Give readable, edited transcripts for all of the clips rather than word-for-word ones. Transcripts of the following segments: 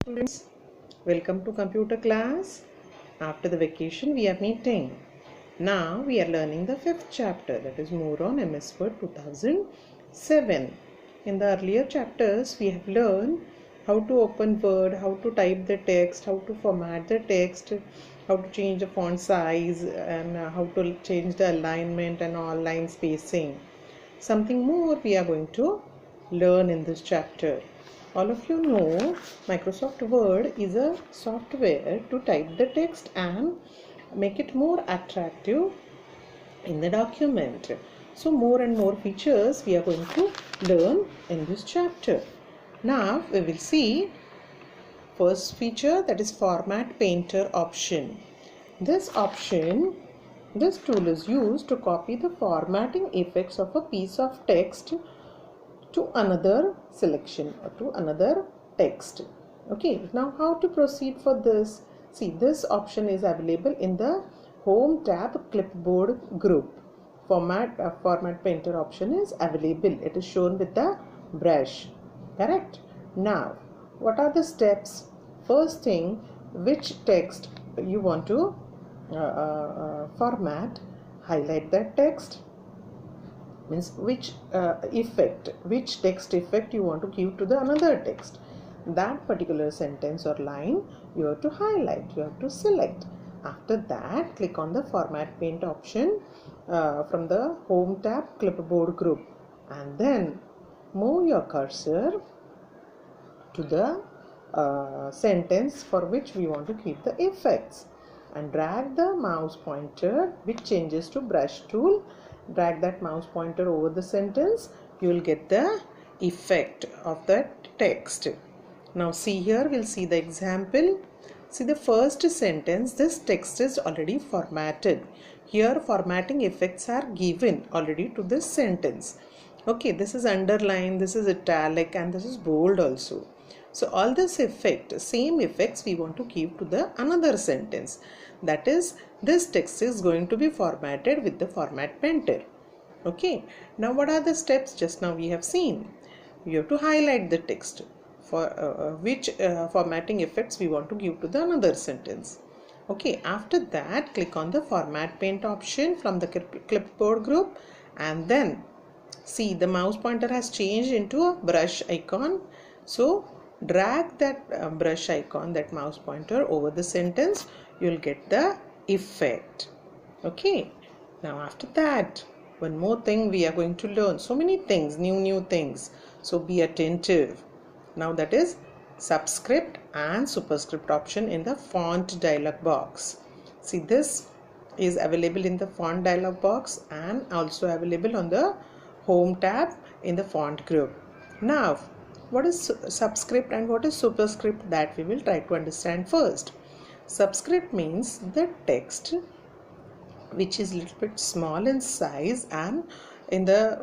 Students, welcome to computer class. After the vacation we are meeting. Now we are learning the 5th chapter, that is more on MS Word 2007. In the earlier chapters we have learned how to open Word, how to type the text, how to format the text, how to change the font size, and how to change the alignment and all line spacing. Something more we are going to learn in this chapter. All of you know Microsoft Word is a software to type the text and make it more attractive in the document. So more and more features we are going to learn in this chapter. Now we will see first feature, that is Format Painter option. This tool is used to copy the formatting effects of a piece of text to another selection or to another text. Okay, now how to proceed for this? See, this option is available in the Home tab clipboard group. Format Painter option is available. It is shown with the brush. Correct? Now, what are the steps? First thing, which text you want to format? Highlight that text. Means which text effect you want to give to the another text. That particular sentence or line you have to highlight, you have to select. After that, click on the Format Paint option from the Home tab clipboard group, and then move your cursor to the sentence for which we want to keep the effects, and drag the mouse pointer, which changes to brush tool. Drag that mouse pointer over the sentence, you will get the effect of that text. Now see here, we'll see the example. See the first sentence, this text is already formatted. Here formatting effects are given already to this sentence. Okay, this is underline, this is italic, and this is bold also. So all this same effects we want to give to the another sentence. That is, this text is going to be formatted with the Format Painter. Okay, now what are the steps? Just now we have seen. You have to highlight the text for which formatting effects we want to give to the another sentence. Okay, after that, click on the Format Paint option from the clipboard group, and then see the mouse pointer has changed into a brush icon. So drag that brush icon, that mouse pointer, over the sentence. You will get the effect. Okay, now after that, one more thing we are going to learn. So many things, new things. So be attentive. Now that is Subscript and Superscript option in the font dialog box. See, this is available in the font dialog box and also available on the Home tab in the font group. Now, what is Subscript and what is Superscript? That we will try to understand first. Subscript means the text which is a little bit small in size, and in the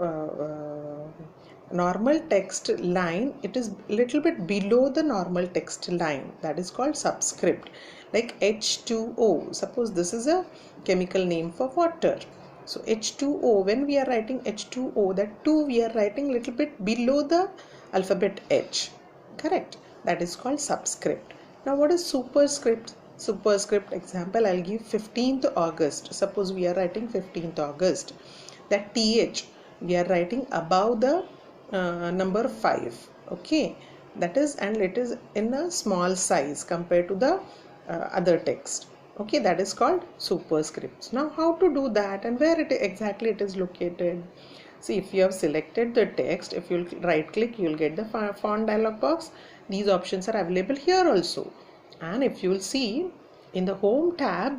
normal text line it is little bit below the normal text line. That is called subscript. Like H2O, suppose this is a chemical name for water. So H2O, when we are writing H2O, that 2 we are writing little bit below the alphabet H. Correct? That is called subscript. Now what is superscript? Superscript example, I'll give 15th August. Suppose we are writing 15th August. That TH we are writing above the number 5. Okay, that is, and it is in a small size compared to the other text. Okay, that is called superscript. Now how to do that and where exactly it is located? See, if you have selected the text, if you right click, you will get the font dialog box. These options are available here also. And if you will see in the Home tab,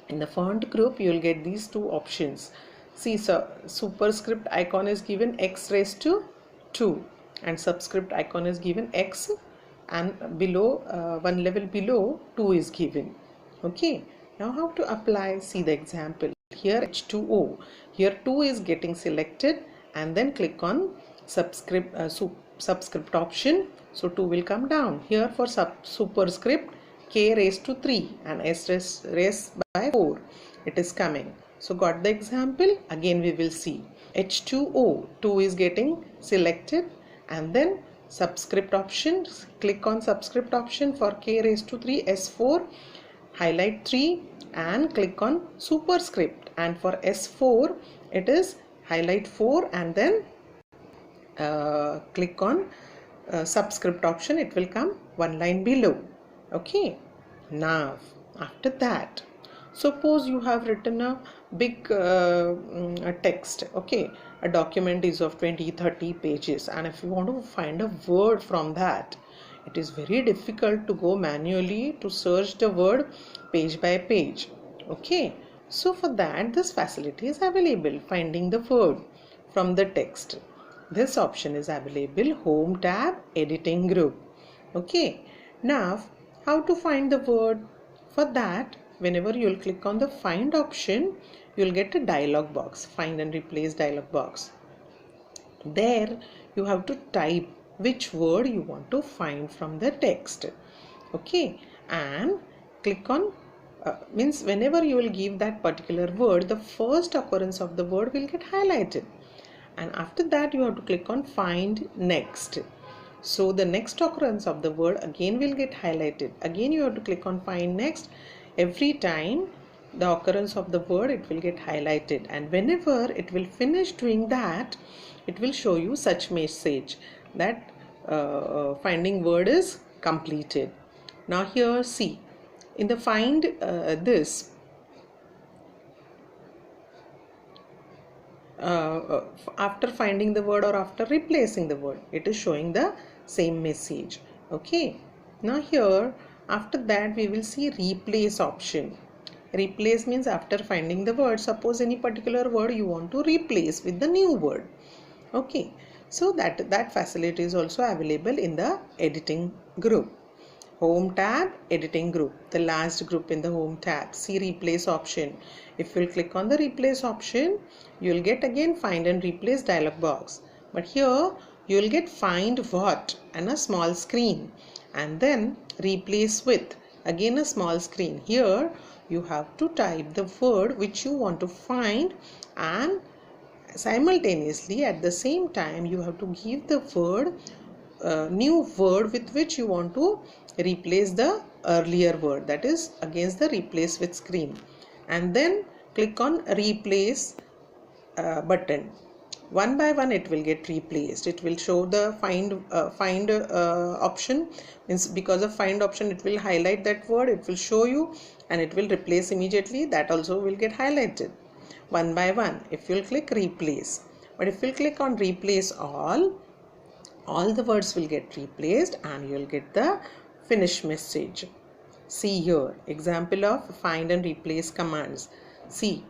in the font group, you will get these two options. See, so superscript icon is given x raised to 2 and subscript icon is given x, and below one level below 2 is given. Okay, now how to apply? See the example. Here H2O, here 2 is getting selected, and then click on subscript option. So 2 will come down. Here for superscript, k raised to 3 and s raised by 4 it is coming. So got the example? Again we will see H2O, 2 is getting selected, and then Subscript option, click on subscript option for k raised to 3 S4, highlight 3 and click on superscript, and for S4 it is highlight 4 and then click on subscript option. It will come one line below. Okay, now after that, suppose you have written a big text. Okay, a document is of 20-30 pages, and if you want to find a word from that, it is very difficult to go manually to search the word page by page. Okay, so for that this facility is available, finding the word from the text. This option is available, home tab, editing group. Okay, now how to find the word? For that, whenever you will click on the find option, you will get a dialog box, find and replace dialog box. There you have to type which word you want to find from the text. Okay, and click on means whenever you will give that particular word, the first occurrence of the word will get highlighted, and after that you have to click on find next. So the next occurrence of the word again will get highlighted. Again you have to click on find next. Every time the occurrence of the word, it will get highlighted, and whenever it will finish doing that, it will show you such message that finding word is completed. Now here see, in the find this after finding the word or after replacing the word, it is showing the same message. Okay, now here after that we will see replace option. Replace means after finding the word, suppose any particular word you want to replace with the new word. Okay, so that facility is also available in the editing group. Home tab, editing group, the last group in the home tab. See replace option. If you will click on the replace option, you will get again find and replace dialog box, but here you will get find what and a small screen, and then replace with again a small screen. Here you have to type the word which you want to find, and simultaneously at the same time you have to give the word new word with which you want to replace the earlier word, that is against the replace with screen, and then click on replace button. One by one it will get replaced. It will show the find option, means because of find option it will highlight that word, it will show you, and it will replace immediately. That also will get highlighted one by one if you will click replace. But if you will click on replace all the words will get replaced and you will get the finish message. See here example of find and replace commands. See,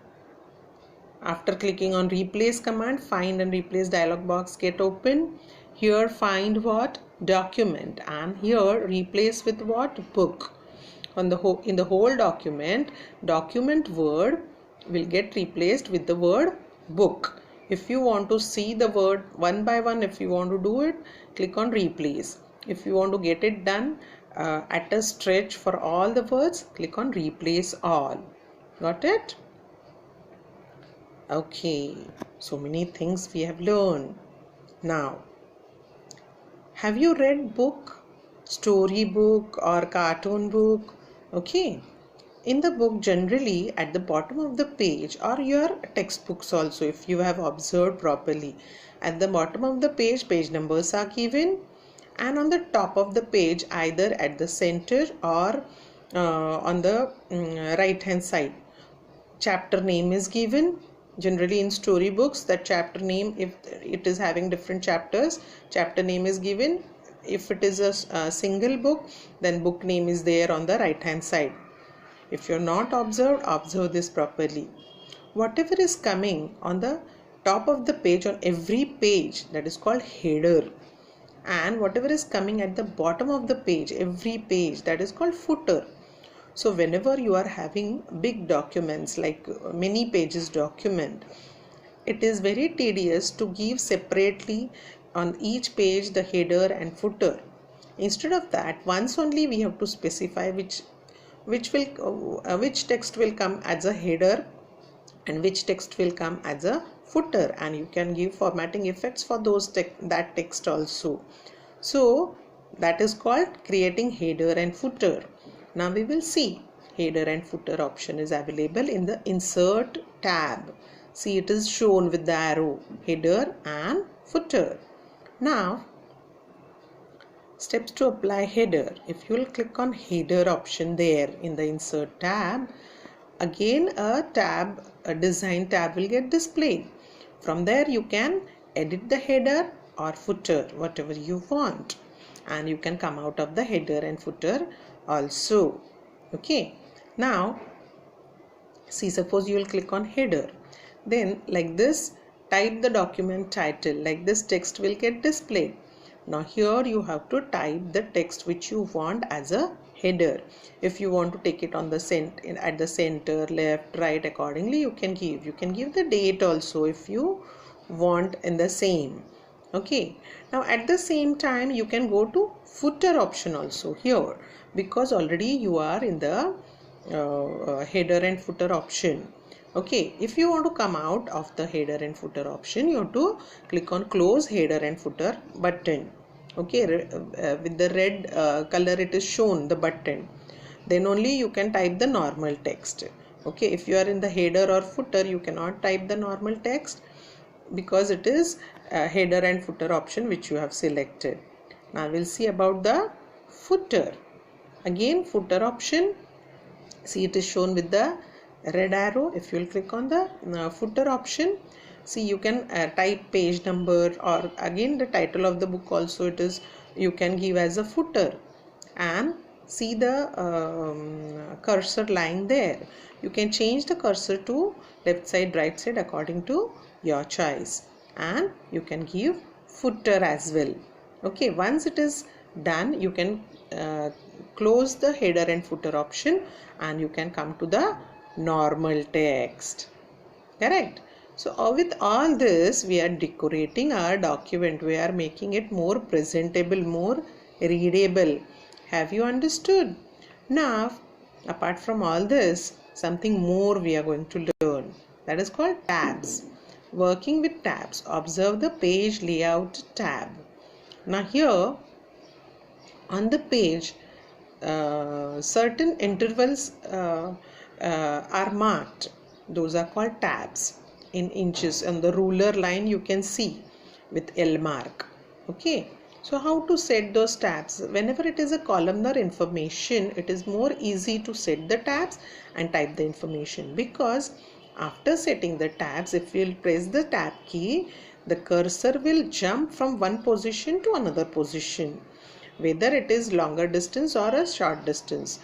after clicking on replace command, find and replace dialog box get open. Here find what? Document, and here replace with what? Book. On the in the whole document word will get replaced with the word book. If you want to see the word one by one, if you want to do it, click on replace. If you want to get it done at a stretch for all the words, click on replace all. Got it? Okay, so many things we have learned. Now, have you read book, story book or cartoon book? Okay, in the book generally at the bottom of the page, or your textbooks also, if you have observed properly, at the bottom of the page numbers are given, and on the top of the page either at the center or on the right hand side, chapter name is given. Generally in story books, that chapter name, if it is having different chapters, chapter name is given. If it is a single book, then book name is there on the right hand side. If you are not observed, observe this properly. Whatever is coming on the top of the page, on every page, that is called header, and whatever is coming at the bottom of the page, every page, that is called footer. So whenever you are having big documents like many pages document, it is very tedious to give separately on each page the header and footer. Instead of that, once only we have to specify which text will come as a header and which text will come as a footer, and you can give formatting effects for those that text also. So that is called creating header and footer. Now we will see header and footer option is available in the insert tab. See, it is shown with the arrow, header and footer. Now steps to apply header. If you will click on header option there in the insert tab, again a design tab will get displayed. From there you can edit the header or footer, whatever you want, and you can come out of the header and footer also. Okay, now see, suppose you will click on header, then like this type the document title, like this text will get displayed. Now here you have to type the text which you want as a header. If you want to take it on the at the center, left, right, accordingly you can give the date also if you want in the same. Okay, now at the same time you can go to footer option also here, because already you are in the header and footer option. Okay, if you want to come out of the header and footer option, you have to click on close header and footer button. Okay, with the red color it is shown, the button. Then only you can type the normal text. Okay, if you are in the header or footer, you cannot type the normal text because it is header and footer option which you have selected. Now we'll see about the footer. Again, footer option. See, it is shown with the red arrow. If you will click on the footer option, see, you can type page number, or again the title of the book also it is, you can give as a footer, and see the cursor lying there. You can change the cursor to left side, right side according to your choice, and you can give footer as well. Okay, once it is done, you can close the header and footer option and you can come to the normal text. Correct? So with all this, we are decorating our document. We are making it more presentable, more readable. Have you understood? Now, apart from all this, something more we are going to learn. That is called tabs. Working with tabs. Observe the page layout tab. Now here, on the page, certain intervals are marked. Those are called tabs in inches. On the ruler line you can see with L mark. Okay, so how to set those tabs? Whenever it is a columnar information, it is more easy to set the tabs and type the information, because after setting the tabs, if you will press the tab key, the cursor will jump from one position to another position, whether it is longer distance or a short distance.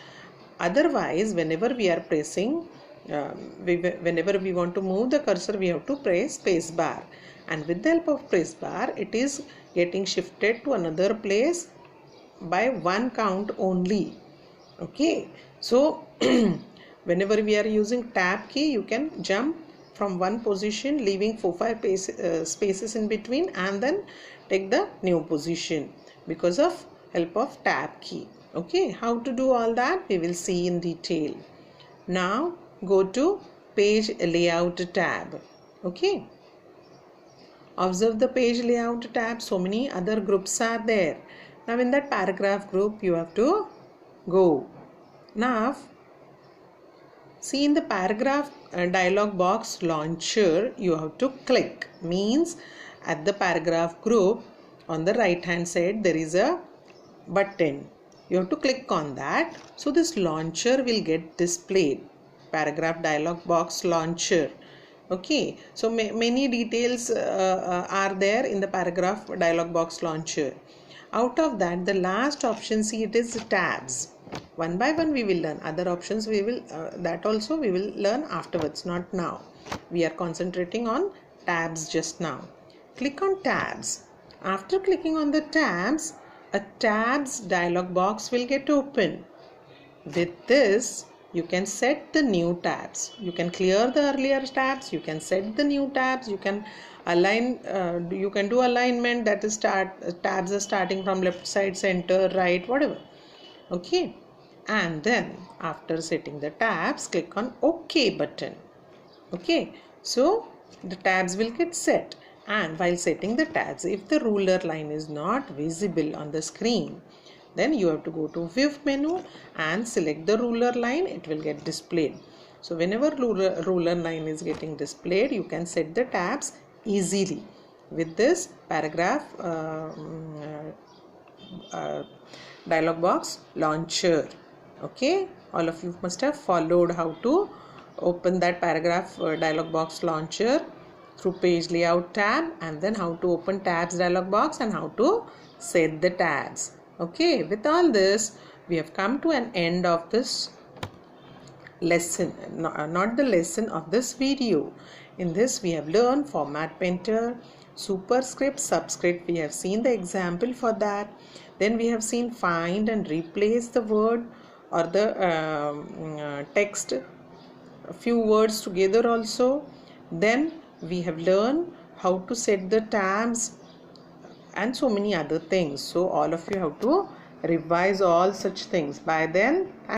Otherwise, whenever we are pressing, whenever we want to move the cursor, we have to press space bar, and with the help of space bar, it is getting shifted to another place by one count only. Okay, so whenever we are using tab key, you can jump from one position, leaving 4-5 spaces in between, and then take the new position because of help of tab key. Okay, how to do all that we will see in detail. Now go to page layout tab. Okay, observe the page layout tab. So many other groups are there. Now in that paragraph group you have to go. Now see, in the paragraph dialog box launcher you have to click. Means at the paragraph group on the right hand side there is a button. You have to click on that. So this launcher will get displayed. Paragraph dialog box launcher. Okay, so many details are there in the paragraph dialog box launcher. Out of that, the last option, see, it is tabs. One by one we will learn. Other options we will that also we will learn afterwards, not now. We are concentrating on tabs just now. Click on tabs. After clicking on the tabs, a tabs dialog box will get open. With this, you can set the new tabs. You can clear the earlier tabs. You can set the new tabs. You can align. You can do alignment. That is tabs are starting from left side, center, right, whatever. Okay, and then after setting the tabs, click on OK button. Okay, so the tabs will get set, And while setting the tabs, if the ruler line is not visible on the screen, then you have to go to View menu and select the ruler line. It will get displayed. So whenever ruler line is getting displayed, you can set the tabs easily with this paragraph dialog box launcher. Okay, all of you must have followed how to open that paragraph dialog box launcher through page layout tab, and then how to open tabs dialog box and how to set the tabs. Okay, with all this we have come to an end of this lesson, not the lesson of this video. In this we have learned format painter, superscript, subscript. We have seen the example for that. Then we have seen find and replace the word or the text, a few words together also. Then we have learned how to set the tabs and so many other things. So all of you have to revise all such things by then.